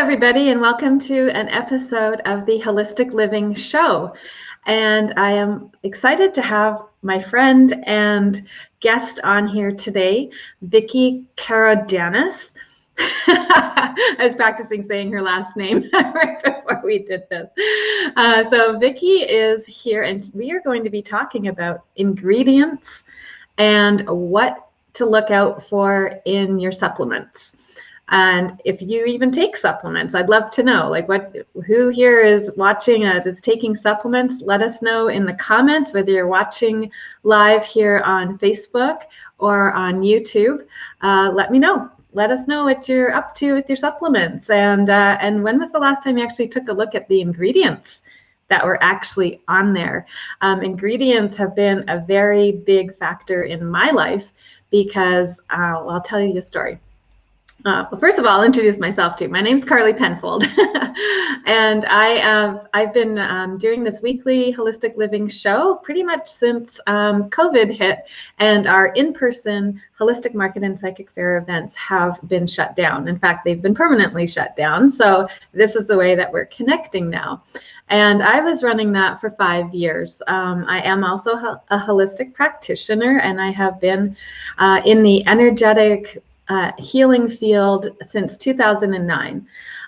everybody, and welcome to an episode of the Holistic Living Show. And I am excited to have my friend and guest on here today, Vicki Karogiannis. I was practicing saying her last name right before we did this. So Vicki is here, and we are going to be talking about ingredients and what to look out for in your supplements. And if you even take supplements, I'd love to know, like, who here is watching, is taking supplements. Let us know in the comments, whether you're watching live here on Facebook or on YouTube. Let me know. Let us know what you're up to with your supplements. And when was the last time you actually took a look at the ingredients that were actually on there? Ingredients have been a very big factor in my life because, I'll tell you a story. Well, first of all, I'll introduce myself too. My name's Carly Penfold, and I've been doing this weekly holistic living show pretty much since COVID hit, and our in-person holistic market and psychic fair events have been shut down. In fact, they've been permanently shut down. So this is the way that we're connecting now. And I was running that for 5 years. I am also a holistic practitioner, and I have been in the energetic healing field since 2009.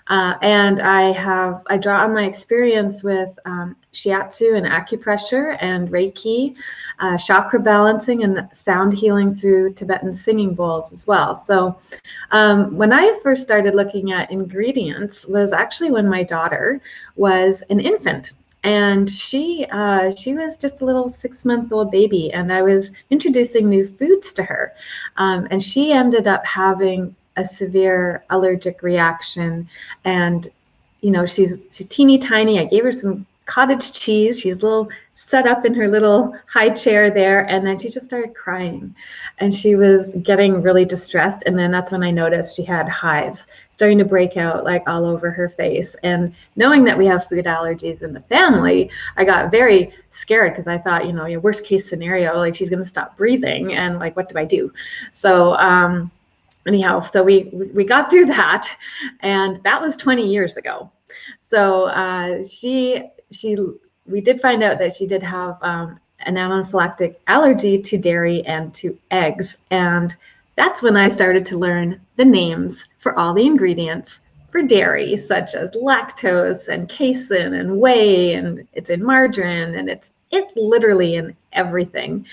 And I draw on my experience with Shiatsu and Acupressure and Reiki, Chakra Balancing, and sound healing through Tibetan singing bowls as well. So when I first started looking at ingredients was actually when my daughter was an infant. And she was just a little 6-month-old baby, and I was introducing new foods to her. And she ended up having a severe allergic reaction. And, you know, she's teeny tiny. I gave her some cottage cheese. She's a little set up in her little high chair there. And then she just started crying, and she was getting really distressed. And then that's when I noticed she had hives starting to break out like all over her face. And knowing that we have food allergies in the family, I got very scared because I thought, you know, your worst case scenario, like she's going to stop breathing, and like, what do I do? So anyhow, so we got through that, and that was 20 years ago. So we did find out that she did have an anaphylactic allergy to dairy and to eggs. And that's when I started to learn the names for all the ingredients for dairy, such as lactose and casein and whey, and it's in margarine, and it's literally in everything.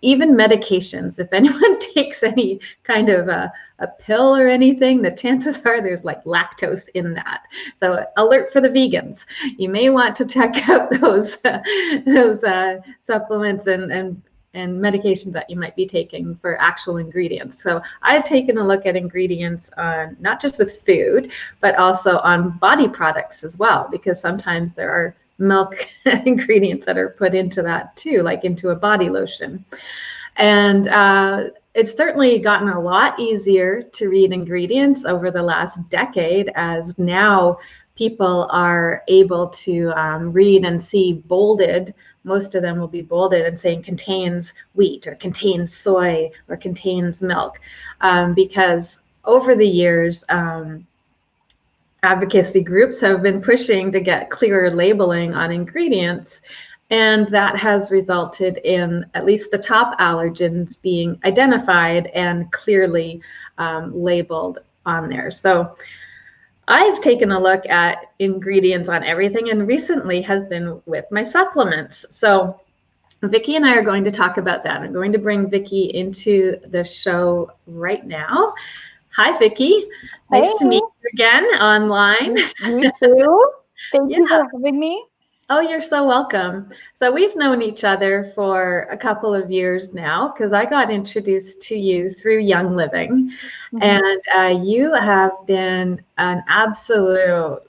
Even medications, if anyone takes any kind of a pill or anything, the chances are there's like lactose in that. So alert for the vegans. You may want to check out those supplements and medications that you might be taking for actual ingredients. So I've taken a look at ingredients on not just with food, but also on body products as well, because sometimes there are milk ingredients that are put into that too, like into a body lotion. And it's certainly gotten a lot easier to read ingredients over the last decade, as now people are able to read and see bolded. Most of them will be bolded and saying contains wheat or contains soy or contains milk, because over the years, advocacy groups have been pushing to get clearer labeling on ingredients, and that has resulted in at least the top allergens being identified and clearly labeled on there. So I've taken a look at ingredients on everything, and recently has been with my supplements. So Vicki and I are going to talk about that. I'm going to bring Vicki into the show right now. Hi, Vicki. Nice to meet you again online. You too. Thank you for having me. Oh, you're so welcome. So we've known each other for a couple of years now, because I got introduced to you through Young Living. Mm-hmm. And you have been an absolute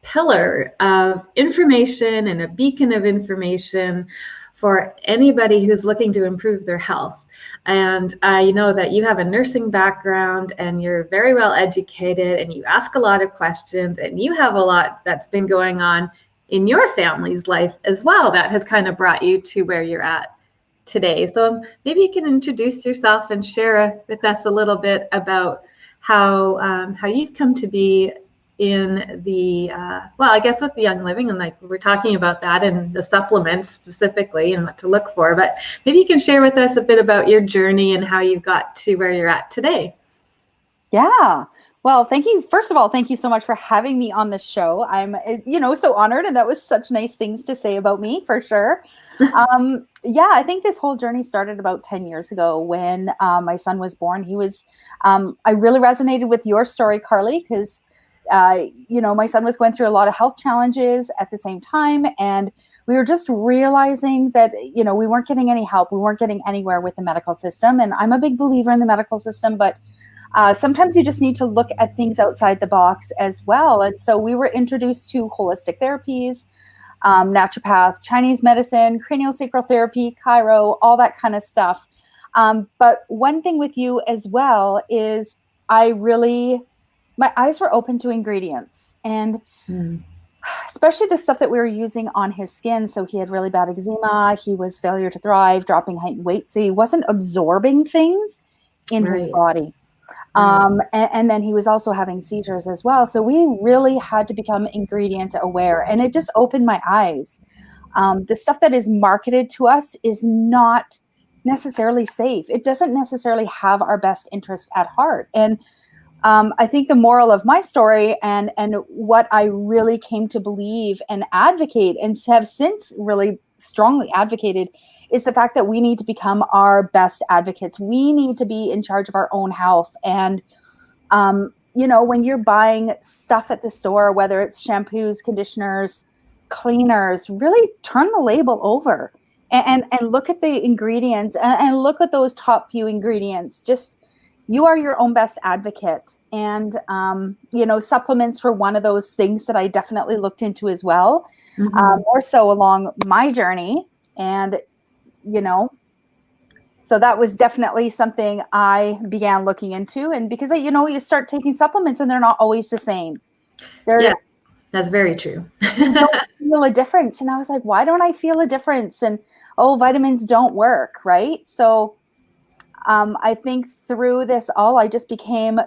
pillar of information and a beacon of information for anybody who's looking to improve their health. And I know that you have a nursing background, and you're very well educated, and you ask a lot of questions, and you have a lot that's been going on in your family's life as well that has kind of brought you to where you're at today. So maybe you can introduce yourself and share with us a little bit about how you've come to be in the, well, I guess with the Young Living, and like we're talking about that and the supplements specifically and what to look for, but maybe you can share with us a bit about your journey and how you got to where you're at today. Yeah. Well, thank you. First of all, thank you so much for having me on the show. I'm, so honored, and that was such nice things to say about me, for sure. Yeah, I think this whole journey started about 10 years ago when my son was born. I really resonated with your story, Carly, because, my son was going through a lot of health challenges at the same time. And we were just realizing that, we weren't getting any help. We weren't getting anywhere with the medical system. And I'm a big believer in the medical system, but sometimes you just need to look at things outside the box as well. And so we were introduced to holistic therapies, naturopath, Chinese medicine, craniosacral therapy, chiro, all that kind of stuff. But one thing with you as well is my eyes were open to ingredients, and especially the stuff that we were using on his skin. So he had really bad eczema. He was failure to thrive, dropping height and weight. So he wasn't absorbing things in his body. And then he was also having seizures as well. So we really had to become ingredient aware, and it just opened my eyes. The stuff that is marketed to us is not necessarily safe. It doesn't necessarily have our best interest at heart. And I think the moral of my story and what I really came to believe and advocate and have since really strongly advocated is the fact that we need to become our best advocates. We need to be in charge of our own health. And, when you're buying stuff at the store, whether it's shampoos, conditioners, cleaners, really turn the label over and look at the ingredients and look at those top few ingredients. Just, you are your own best advocate. And, supplements were one of those things that I definitely looked into as well, more so along my journey. And, so that was definitely something I began looking into. And because, you start taking supplements and they're not always the same. Yeah, that's very true. You don't feel a difference. And I was like, why don't I feel a difference? And, vitamins don't work, right? So I think through this all, I just became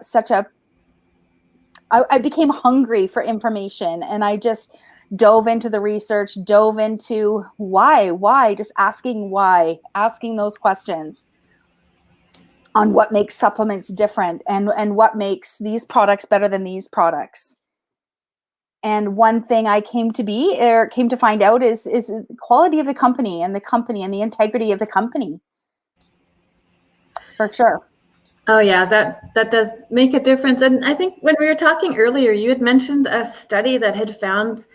I became hungry for information, and I just dove into the research, dove into why, just asking those questions on what makes supplements different and what makes these products better than these products. And one thing I came to find out is the quality of the company and the integrity of the company. For sure. Oh yeah, that does make a difference. And I think when we were talking earlier, you had mentioned a study that had found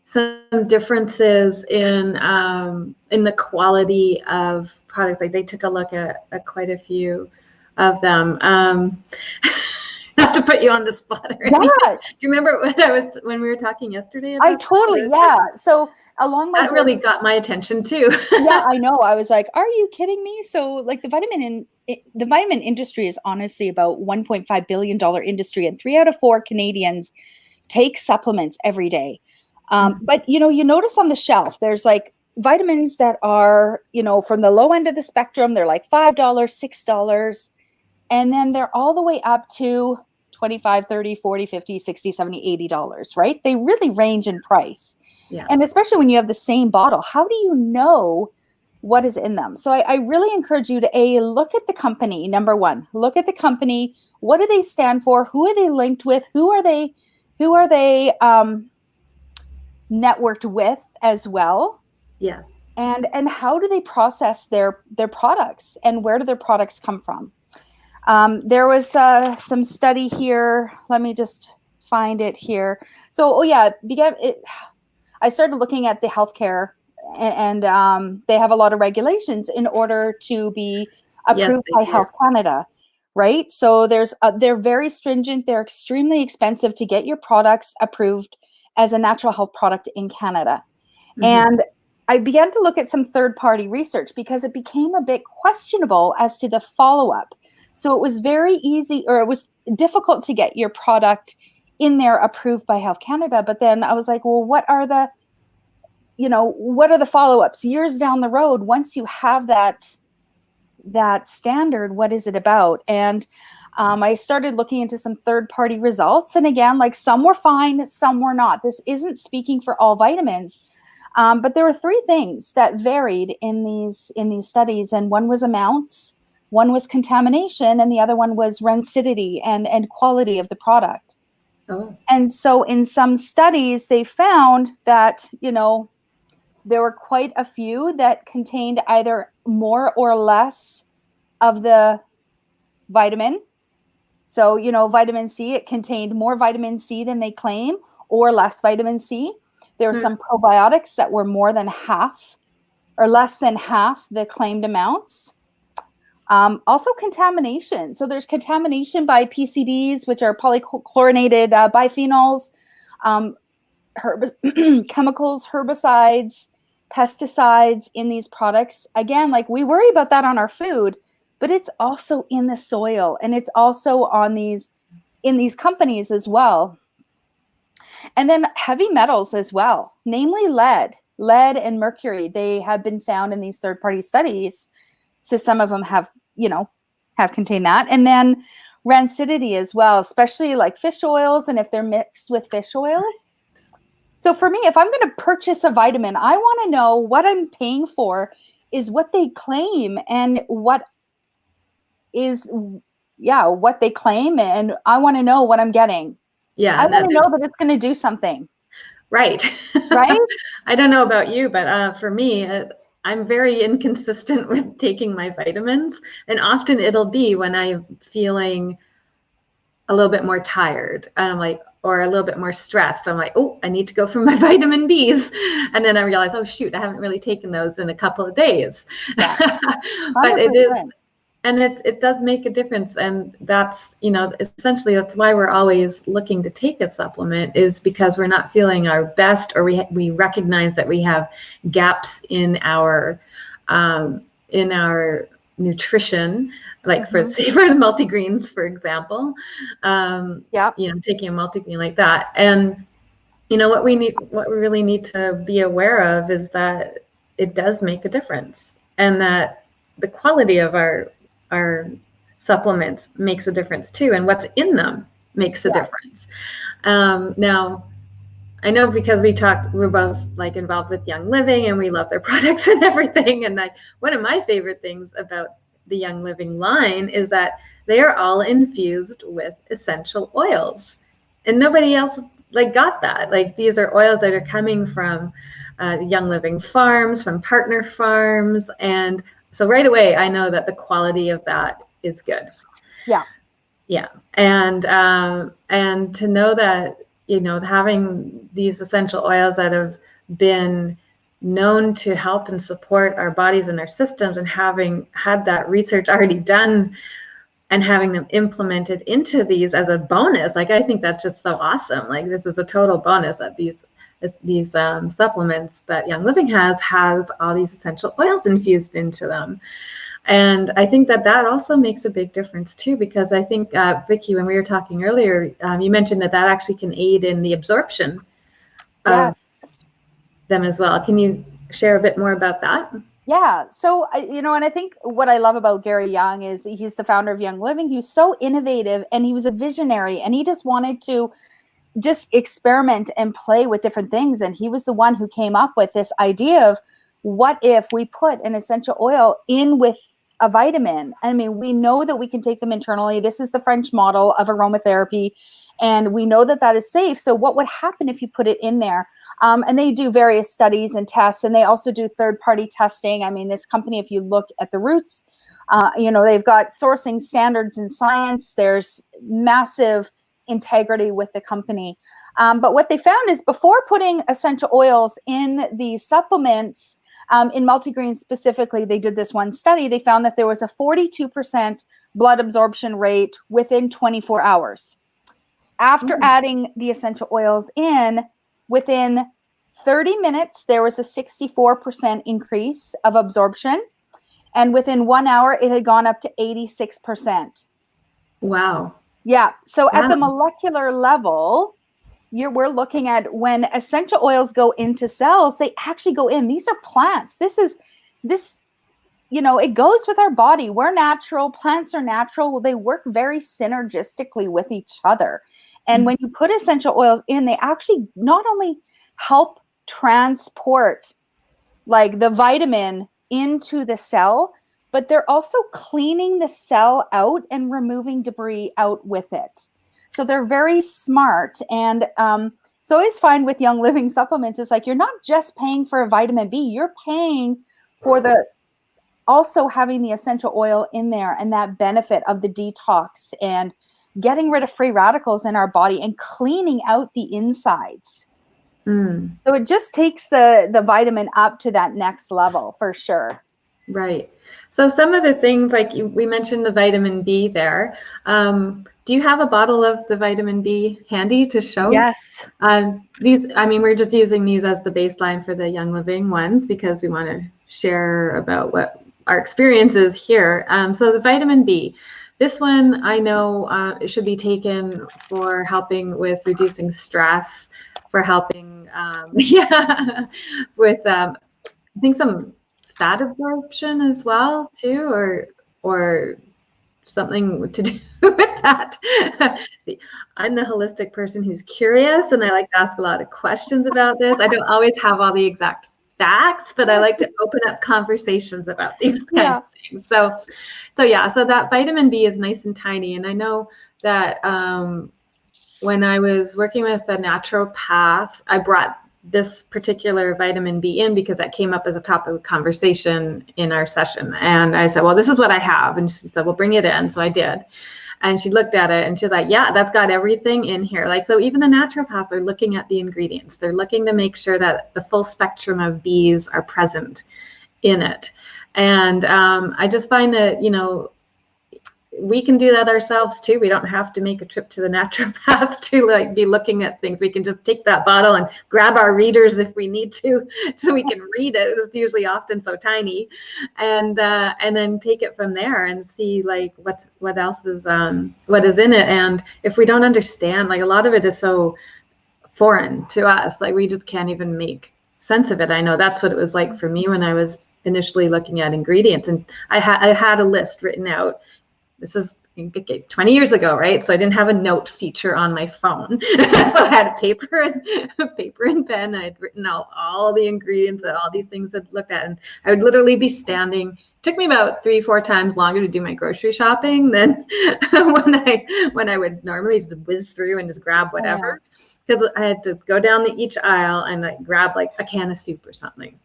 some differences in the quality of products. Like they took a look at quite a few of them. Not to put you on the spot or anything. Do you remember when we were talking yesterday about So along my that journey, really got my attention too. Yeah, I know. I was like, are you kidding me? So like the vitamin industry is honestly about $1.5 billion industry, and 3 out of 4 Canadians take supplements every day. But you notice on the shelf, there's like vitamins that are, from the low end of the spectrum, they're like $5, $6. And then they're all the way up to $25, $30, $40, $50, $60, $70, $80, right? They really range in price. Yeah. And especially when you have the same bottle, how do you know what is in them? So I really encourage you to look at the company. Number one, look at the company. What do they stand for? Who are they linked with? Who are they networked with as well? Yeah. And how do they process their products, and where do their products come from? There was some study here. Let me just find it here. So, I started looking at the healthcare, and they have a lot of regulations in order to be approved by Health Canada, right? So they're very stringent. They're extremely expensive to get your products approved as a natural health product in Canada. And I began to look at some third-party research because it became a bit questionable as to the follow-up. So it was it was difficult to get your product in there approved by Health Canada. But then I was like, well, what are the follow-ups years down the road? Once you have that standard, what is it about? And I started looking into some third-party results. And again, like some were fine, some were not. This isn't speaking for all vitamins. But there were three things that varied in these studies. And one was amounts, one was contamination, and the other one was rancidity and quality of the product. Oh. And so in some studies, they found that, there were quite a few that contained either more or less of the vitamin. So, vitamin C, it contained more vitamin C than they claim, or less vitamin C. There were some probiotics that were more than half or less than half the claimed amounts. Also contamination. So there's contamination by PCBs, which are polychlorinated biphenyls, chemicals, herbicides, pesticides in these products. Again, like we worry about that on our food, but it's also in the soil, and it's also in these companies as well. And then heavy metals as well, namely lead and mercury. They have been found in these third-party studies. So some of them have contained that. And then rancidity as well, especially like fish oils, and if they're mixed with fish oils. So for me, if I'm going to purchase a vitamin, I want to know what I'm paying for is what they claim, and what they claim, and I want to know what I'm getting. Yeah. I want to know that it's going to do something. Right. Right? I don't know about you, but for me, I'm very inconsistent with taking my vitamins. And often it'll be when I'm feeling a little bit more tired, or a little bit more stressed. I'm like, oh, I need to go for my vitamin Bs. And then I realize, oh, shoot, I haven't really taken those in a couple of days. Yeah. But it is. And it does make a difference. And that's, essentially that's why we're always looking to take a supplement, is because we're not feeling our best, or we recognize that we have gaps in our nutrition, like for the multigreens, for example, taking a multigreen like that. And, what we really need to be aware of is that it does make a difference, and that the quality of our supplements makes a difference too, and what's in them makes a difference. Now, I know because we're both like involved with Young Living, and we love their products and everything. And one of my favorite things about the Young Living line is that they are all infused with essential oils, and nobody else got that. Like, these are oils that are coming from Young Living farms, from partner farms, and so right away, I know that the quality of that is good. Yeah. Yeah. And to know that, having these essential oils that have been known to help and support our bodies and our systems, and having had that research already done and having them implemented into these as a bonus, I think that's just so awesome. Like, this is a total bonus that these supplements that Young Living has all these essential oils infused into them. And I think that also makes a big difference too, because I think, Vicki, when we were talking earlier, you mentioned that actually can aid in the absorption of them as well. Can you share a bit more about that? Yeah. So, and I think what I love about Gary Young is he's the founder of Young Living. He was so innovative, and he was a visionary, and he just wanted to just experiment and play with different things. And he was the one who came up with this idea of, what if we put an essential oil in with a vitamin? I mean, we know that we can take them internally. This is the French model of aromatherapy, and we know that is safe. So what would happen if you put it in there? And they do various studies and tests, and they also do third-party testing. I mean, this company, if you look at the roots, they've got sourcing standards in science. There's massive integrity with the company. But what they found is, before putting essential oils in the supplements, in multigreens specifically, they did this one study. They found that there was a 42% blood absorption rate within 24 hours. After adding the essential oils in, within 30 minutes, there was a 64% increase of absorption. And within 1 hour, it had gone up to 86%. Wow. Yeah. So at the molecular level, we're looking at, when essential oils go into cells, they actually go in. These are plants. This it goes with our body. We're natural. Plants are natural. Well, they work very synergistically with each other. And when you put essential oils in, they actually not only help transport like the vitamin into the cell, but they're also cleaning the cell out and removing debris out with it. So they're very smart. And so I always find with Young Living supplements, it's like you're not just paying for a vitamin B, you're paying for the also having the essential oil in there and that benefit of the detox and getting rid of free radicals in our body and cleaning out the insides. So it just takes the vitamin up to that next level for sure. Right. So some of the things, like we mentioned the vitamin B there. Do you have a bottle of the vitamin B handy to show? Yes. We're just using these as the baseline for the Young Living ones because we want to share about what our experience is here. So the vitamin B, this one I know it should be taken for helping with reducing stress, for helping, with I think some fat absorption as well too, or something to do with that. See, I'm the holistic person who's curious, and I like to ask a lot of questions about this. I don't always have all the exact facts, but I like to open up conversations about these kinds of things. So that vitamin B is nice and tiny, and I know that when I was working with a naturopath, I brought this particular vitamin B in because that came up as a topic of conversation in our session. And I said, well, this is what I have. And she said, well, bring it in. So I did. And she looked at it and she's like, yeah, that's got everything in here. Like, so even the naturopaths are looking at the ingredients. They're looking to make sure that the full spectrum of Bs are present in it. And I just find that, we can do that ourselves too. We don't have to make a trip to the naturopath to be looking at things. We can just take that bottle and grab our readers if we need to, so we can read it. It's usually often so tiny, and then take it from there and see what else is what is in it. And if we don't understand, a lot of it is so foreign to us, we just can't even make sense of it. I know that's what it was like for me when I was initially looking at ingredients, and I had a list written out. This is 20 years ago, right? So I didn't have a note feature on my phone. So I had paper and pen. I had written out all the ingredients that all these things I'd looked at. And I would literally be standing. It took me about 3-4 times longer to do my grocery shopping than when I would normally just whiz through and just grab whatever. Because I had to go down each aisle and grab a can of soup or something.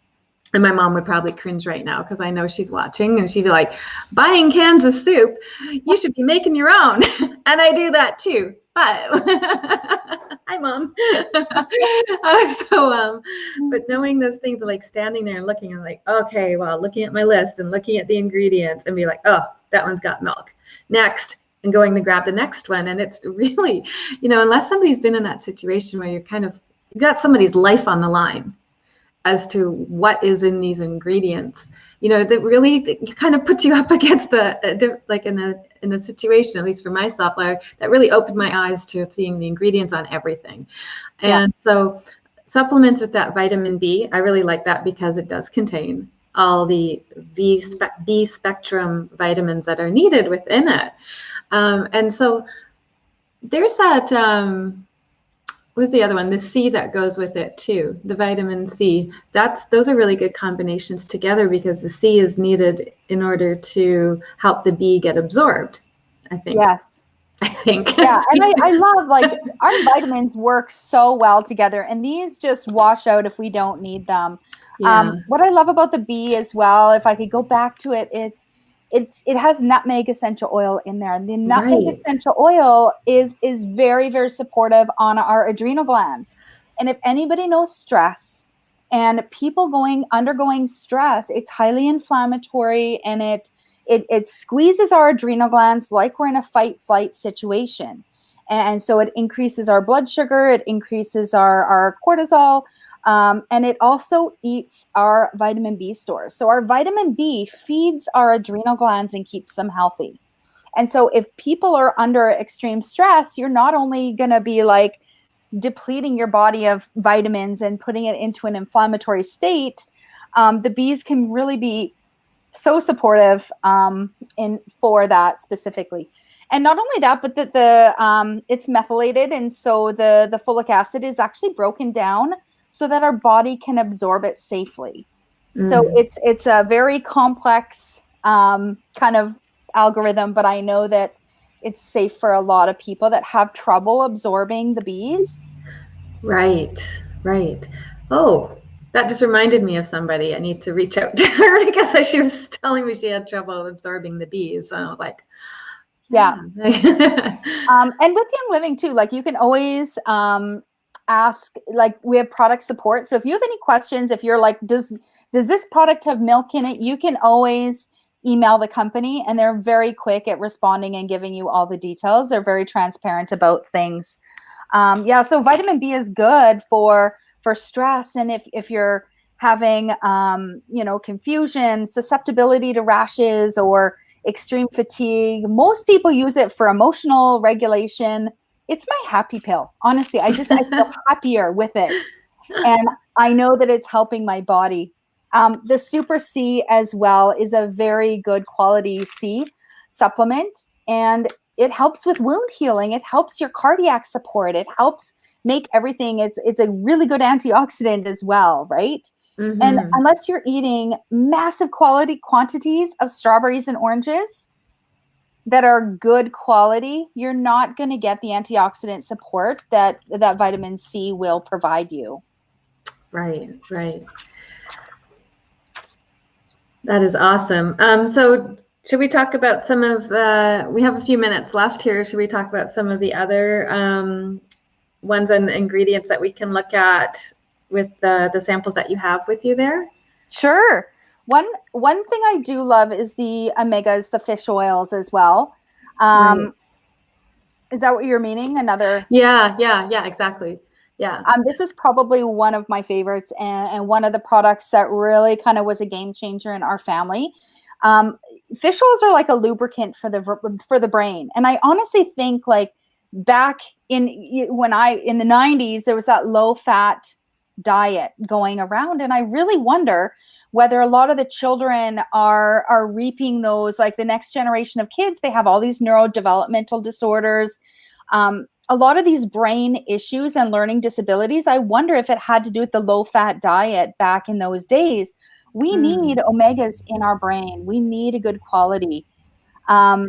And my mom would probably cringe right now because I know she's watching, and she'd be like, buying cans of soup, you should be making your own. And I do that too. But hi, Mom. But knowing those things, standing there and looking, I'm like, okay, well, looking at my list and looking at the ingredients and be like, oh, that one's got milk. Next. And going to grab the next one. And it's really, unless somebody's been in that situation where you've got somebody's life on the line as to what is in these ingredients, that really kind of puts you up against in a situation, at least for myself, that really opened my eyes to seeing the ingredients on everything. And so supplements with that vitamin B, I really like that because it does contain all the B spectrum vitamins that are needed within it. And so there's that, what's the other one? The C that goes with it too, the vitamin C. Those are really good combinations together because the C is needed in order to help the B get absorbed, I think. Yes. I think. Yeah, and I love our vitamins work so well together, and these just wash out if we don't need them. Yeah. What I love about the B as well, if I could go back to it, it has nutmeg essential oil in there. And the nutmeg essential oil is very, very supportive on our adrenal glands. And if anybody knows stress and people undergoing stress, it's highly inflammatory, and it squeezes our adrenal glands like we're in a fight-flight situation. And so it increases our blood sugar, it increases our cortisol, and it also eats our vitamin B stores. So our vitamin B feeds our adrenal glands and keeps them healthy. And so if people are under extreme stress, you're not only going to be depleting your body of vitamins and putting it into an inflammatory state, the Bs can really be so supportive for that specifically. And not only that, but that the it's methylated, and so the folic acid is actually broken down so that our body can absorb it safely. So it's a very complex kind of algorithm, but I know that it's safe for a lot of people that have trouble absorbing the bees. Right. Oh, that just reminded me of somebody. I need to reach out to her because she was telling me she had trouble absorbing the bees. And I was like, yeah. And with Young Living too, like you can always ask, like we have product support. So if you have any questions, if you're like, does this product have milk in it? You can always email the company, and they're very quick at responding and giving you all the details. They're very transparent about things. So vitamin B is good for stress. And if you're having, confusion, susceptibility to rashes or extreme fatigue, most people use it for emotional regulation. It's my happy pill. Honestly, I feel happier with it. And I know that it's helping my body. The Super C as well is a very good quality C supplement, and it helps with wound healing. It helps your cardiac support. It helps make everything. It's a really good antioxidant as well, right? Mm-hmm. And unless you're eating massive quantities of strawberries and oranges that are good quality, you're not going to get the antioxidant support that vitamin C will provide you. Right. That is awesome. So should we talk about some of we have a few minutes left here. Should we talk about some of the other ones and ingredients that we can look at with the samples that you have with you there? Sure. One thing I do love is the omegas, the fish oils as well. Right. Is that what you're meaning? Another? Yeah, exactly. Yeah. This is probably one of my favorites, and one of the products that really kind of was a game changer in our family. Fish oils are like a lubricant for the brain. And I honestly think, like, back in the 90s, there was that low fat diet going around. And I really wonder whether a lot of the children are reaping those, like the next generation of kids, they have all these neurodevelopmental disorders, a lot of these brain issues and learning disabilities. I wonder if it had to do with the low fat diet back in those days. We need omegas in our brain. We need a good quality. But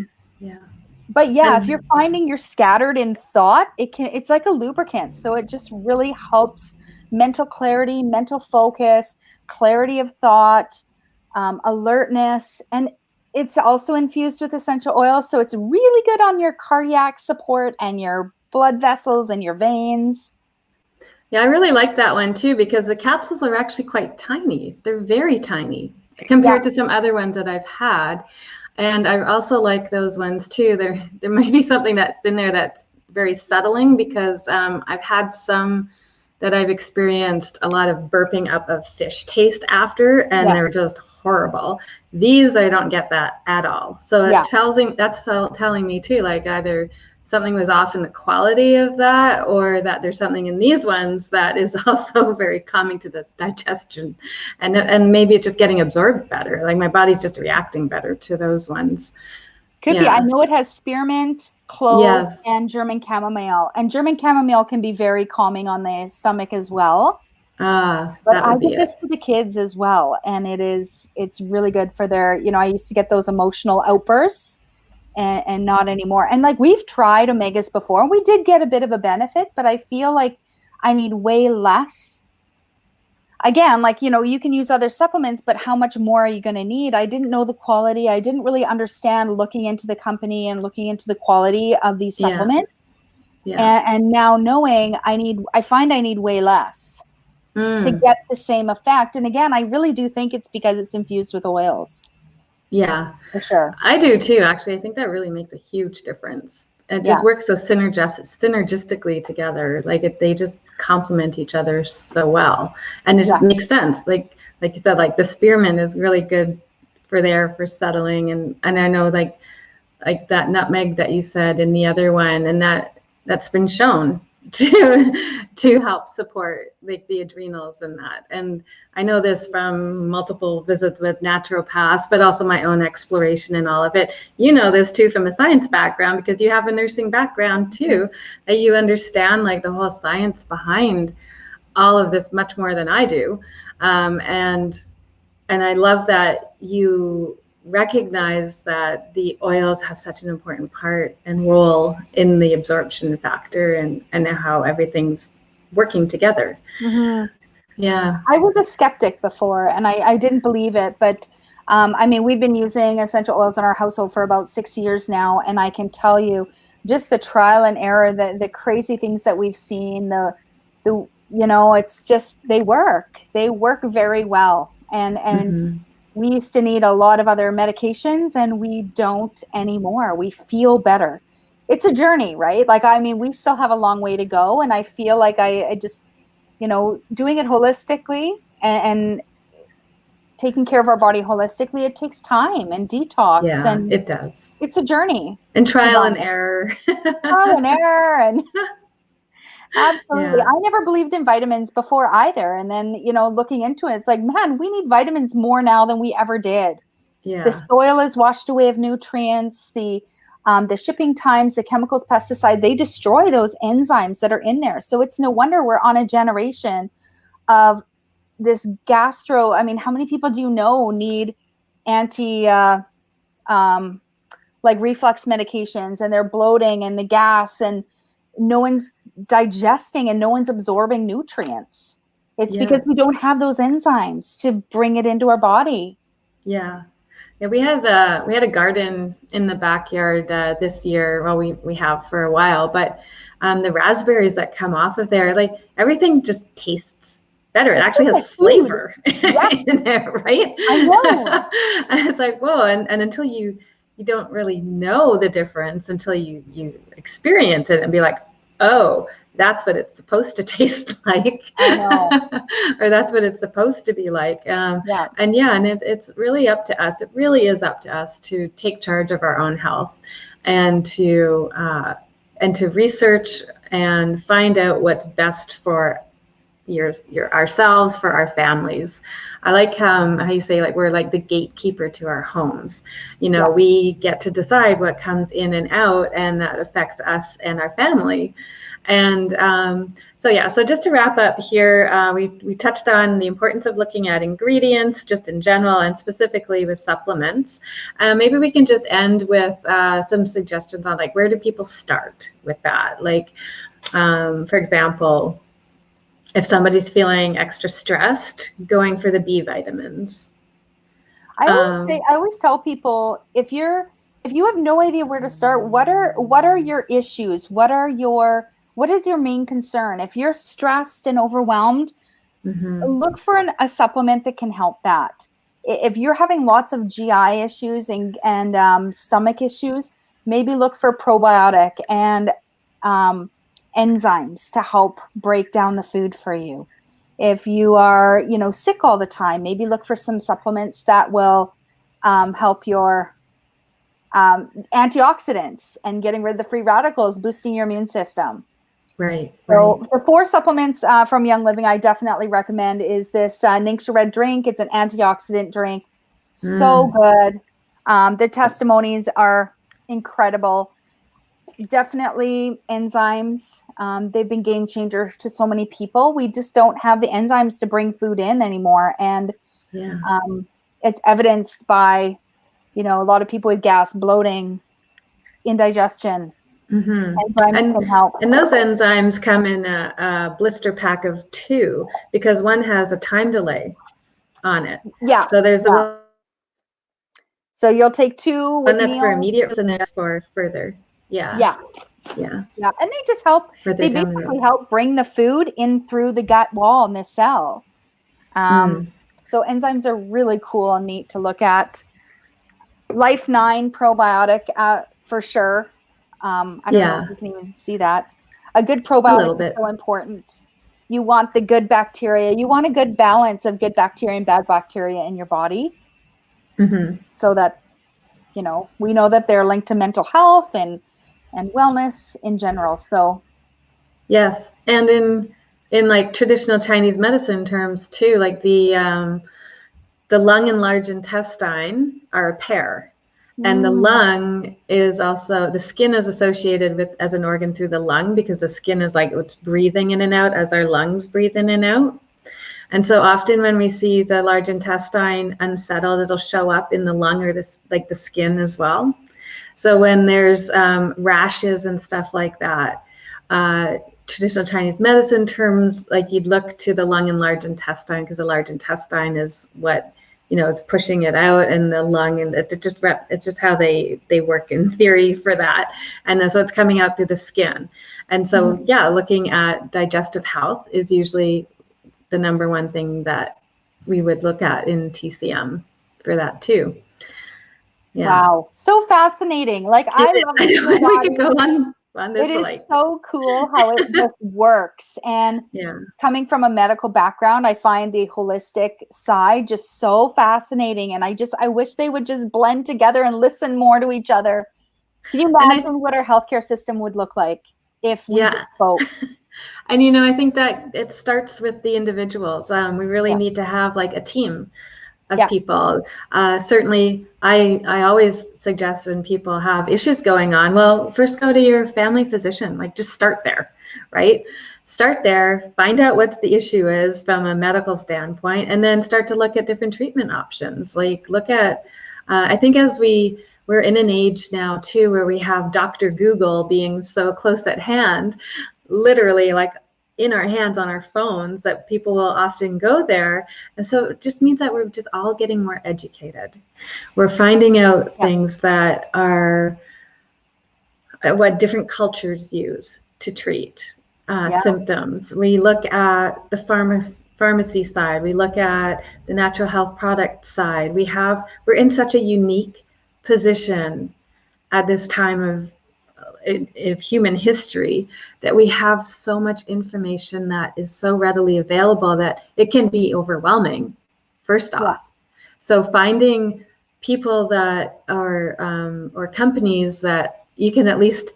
if you're finding you're scattered in thought, it's like a lubricant. So it just really helps mental clarity, mental focus, clarity of thought, alertness. And it's also infused with essential oils. So it's really good on your cardiac support and your blood vessels and your veins. Yeah, I really like that one too, because the capsules are actually quite tiny. They're very tiny compared to some other ones that I've had. And I also like those ones too. There might be something that's in there that's very settling, because I've had some that I've experienced a lot of burping up of fish taste after, and they're just horrible. These, I don't get that at all. So that's telling me too, like either something was off in the quality of that, or that there's something in these ones that is also very calming to the digestion, and maybe it's just getting absorbed better. Like my body's just reacting better to those ones. Could be. I know it has spearmint, clove, and German chamomile. And German chamomile can be very calming on the stomach as well. But I get this for the kids as well. And it's really good for their, I used to get those emotional outbursts. And not anymore. And like, we've tried omegas before, and we did get a bit of a benefit, but I feel like I need way less. Again, like, you can use other supplements, but how much more are you going to need? I didn't know the quality. I didn't really understand looking into the company and looking into the quality of these supplements. And now knowing I find I need way less to get the same effect. And again, I really do think it's because it's infused with oils. Yeah, for sure. I do too. Actually, I think that really makes a huge difference. It just works so synergistically together. Like they just complement each other so well, and it just makes sense. Like you said, like the spearmint is really good for settling, and I know like that nutmeg that you said in the other one, and that's been shown to help support like the adrenals and that. And I know this from multiple visits with naturopaths, but also my own exploration and all of it. You know this too from a science background, because you have a nursing background too, that you understand like the whole science behind all of this much more than I do. And I love that you recognize that the oils have such an important part and role in the absorption factor and how everything's working together. Mm-hmm. Yeah. I was a skeptic before, and I didn't believe it, but I mean, we've been using essential oils in our household for about 6 years now, and I can tell you just the trial and error, the crazy things that we've seen, the you know, it's just, they work very well. And we used to need a lot of other medications, and we don't anymore. We feel better. It's a journey, right? Like, I mean, we still have a long way to go, and I feel like I just, you know, doing it holistically and taking care of our body holistically, it takes time and detox. Yeah, and it does. It's a journey. And trial and error. Trial and error. And absolutely. Yeah. I never believed in vitamins before either. And then, you know, looking into it, it's like, man, we need vitamins more now than we ever did. Yeah. The soil is washed away of nutrients, the shipping times, the chemicals, pesticide, they destroy those enzymes that are in there. So it's no wonder we're on a generation of this gastro. I mean, how many people do you know need like reflux medications, and they're bloating and the gas, and no one's digesting and no one's absorbing nutrients? It's because we don't have those enzymes to bring it into our body. Yeah. Yeah, we had a garden in the backyard this year. Well, we have for a while, but the raspberries that come off of there, like everything just tastes better. It actually has flavor in there, right? I know. And it's like, whoa, and until you don't really know the difference until you experience it and be like, oh, that's what it's supposed to taste like. I know. Or that's what it's supposed to be like. And it's really up to us. It really is up to us to take charge of our own health and to research and find out what's best for ourselves, for our families. I like how you say, like, we're like the gatekeeper to our homes. You know, we get to decide what comes in and out, and that affects us and our family. And so just to wrap up here, we touched on the importance of looking at ingredients just in general, and specifically with supplements. Maybe we can just end with some suggestions on, like, where do people start with that? Like, for example, if somebody's feeling extra stressed, going for the B vitamins. I always tell people, if you have no idea where to start, what are your issues? What is your main concern? If you're stressed and overwhelmed, look for a supplement that can help that. If you're having lots of GI issues and stomach issues, maybe look for probiotic and enzymes to help break down the food for you. If you are, sick all the time, maybe look for some supplements that will help your antioxidants and getting rid of the free radicals, boosting your immune system. Right. So the 4 supplements from Young Living I definitely recommend is this Ningxia Red drink. It's an antioxidant drink. So good. The testimonies are incredible. Definitely enzymes. They've been game changers to so many people. We just don't have the enzymes to bring food in anymore. And it's evidenced by, a lot of people with gas, bloating, indigestion. Enzymes can help. And those enzymes come in a blister pack of 2 because one has a time delay on it. Yeah. So there's so you'll take 2 with one that's for immediate and that's for further. Yeah. And they just help. They basically help bring the food in through the gut wall in the cell. So enzymes are really cool and neat to look at. Life 9 probiotic for sure. I don't know if you can even see that. A good probiotic is so important. You want the good bacteria. You want a good balance of good bacteria and bad bacteria in your body. So that, we know that they're linked to mental health and wellness in general. So Yes. And in like traditional Chinese medicine terms too, like the lung and large intestine are a pair. And the lung is also, the skin is associated with as an organ through the lung, because the skin is like it's breathing in and out as our lungs breathe in and out. And so often when we see the large intestine unsettled, it'll show up in the lung or this like the skin as well. So when there's rashes and stuff like that, traditional Chinese medicine terms, like you'd look to the lung and large intestine, because the large intestine is what, it's pushing it out, and the lung, and it's just how they work in theory for that. And then, so it's coming out through the skin. And so, yeah, looking at digestive health is usually the number one thing that we would look at in TCM for that too. Yeah. Wow, so fascinating. Like I love it. We could go on this. It is so cool how it just works. And coming from a medical background, I find the holistic side just so fascinating. And I wish they would just blend together and listen more to each other. Can you imagine what our healthcare system would look like if we just spoke? And I think that it starts with the individuals. We really need to have like a team of people. Certainly, I always suggest when people have issues going on, well, first go to your family physician. Like, just start there, right? Start there, find out what the issue is from a medical standpoint, and then start to look at different treatment options. Like, look at, I think as we're in an age now too, where we have Dr. Google being so close at hand, literally like in our hands on our phones, that people will often go there. And so it just means that we're just all getting more educated. We're finding out things that are what different cultures use to treat symptoms. We look at the pharmacy side. We look at the natural health product side. We're in such a unique position at this time of human history, that we have so much information that is so readily available that it can be overwhelming, first off. So finding people that are or companies that you can at least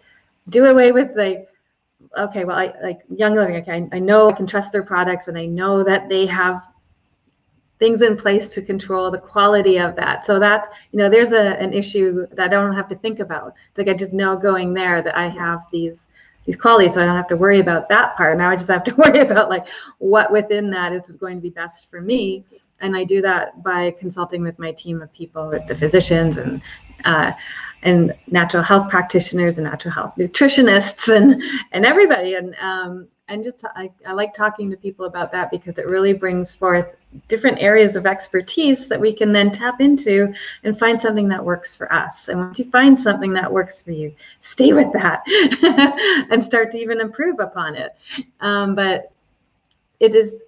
do away with, like, okay, well, I like Young Living. Okay, I know I can trust their products, and I know that they have things in place to control the quality of that. So that, there's an issue that I don't have to think about. It's like I just know going there that I have these qualities, so I don't have to worry about that part. Now I just have to worry about like what within that is going to be best for me. And I do that by consulting with my team of people, with the physicians and natural health practitioners and natural health nutritionists and everybody. And just I like talking to people about that, because it really brings forth different areas of expertise that we can then tap into and find something that works for us. And once you find something that works for you, stay with that and start to even improve upon it. But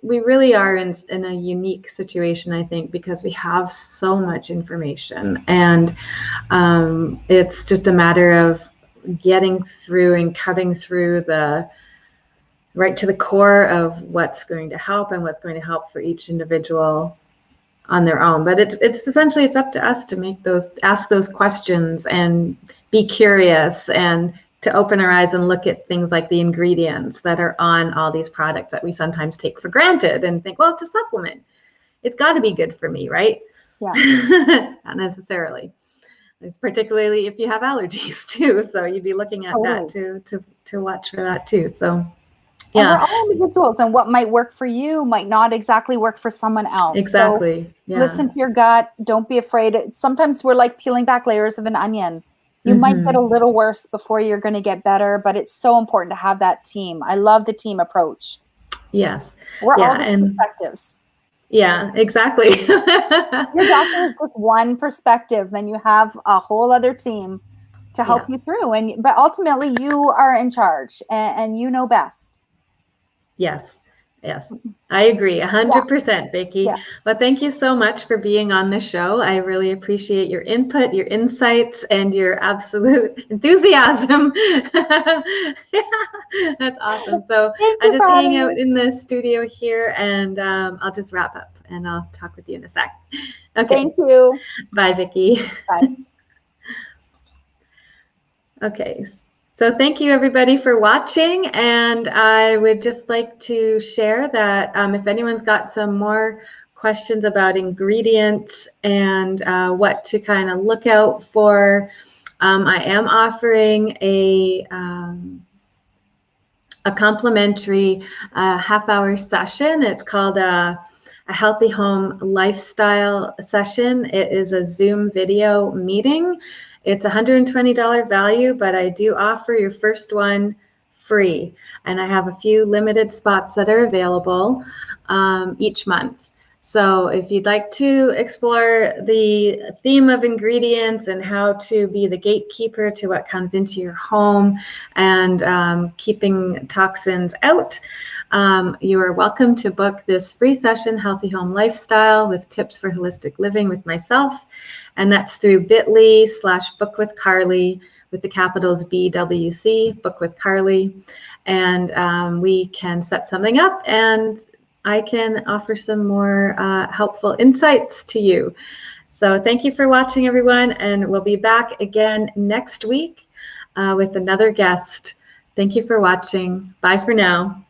we really are in a unique situation, I think, because we have so much information, and it's just a matter of getting through and cutting through right to the core of what's going to help and what's going to help for each individual on their own. But it's essentially, it's up to us to ask those questions and be curious, and to open our eyes and look at things like the ingredients that are on all these products that we sometimes take for granted and think, well, it's a supplement, it's got to be good for me, right? Not necessarily. It's particularly if you have allergies too, so you'd be looking at that to watch for that too. So and we're all individuals, and what might work for you might not exactly work for someone else. Exactly. So listen to your gut. Don't be afraid. Sometimes we're like peeling back layers of an onion. You might get a little worse before you're going to get better, but it's so important to have that team. I love the team approach. Yes. We're all different perspectives. Yeah, exactly. Your doctor is just one perspective, then you have a whole other team to help you through. But ultimately, you are in charge, and you know best. Yes, I agree 100%, Vicki. But thank you so much for being on the show. I really appreciate your input, your insights, and your absolute enthusiasm. That's awesome. So I just hang out in the studio here, and I'll just wrap up, and I'll talk with you in a sec. Okay. Thank you. Bye, Vicki. Bye. Okay. So thank you everybody for watching, and I would just like to share that if anyone's got some more questions about ingredients and what to kind of look out for, I am offering a complimentary half-hour session. It's called a healthy home lifestyle session. It is a Zoom video meeting. It's $120 value, but I do offer your first one free. And I have a few limited spots that are available each month. So if you'd like to explore the theme of ingredients and how to be the gatekeeper to what comes into your home and keeping toxins out, you are welcome to book this free session, Healthy Home Lifestyle with Tips for Holistic Living with myself. And that's through bit.ly/bookwithcarly with the capitals BWC, Book with Carly. And we can set something up and I can offer some more helpful insights to you. So thank you for watching, everyone, and we'll be back again next week with another guest. Thank you for watching. Bye for now.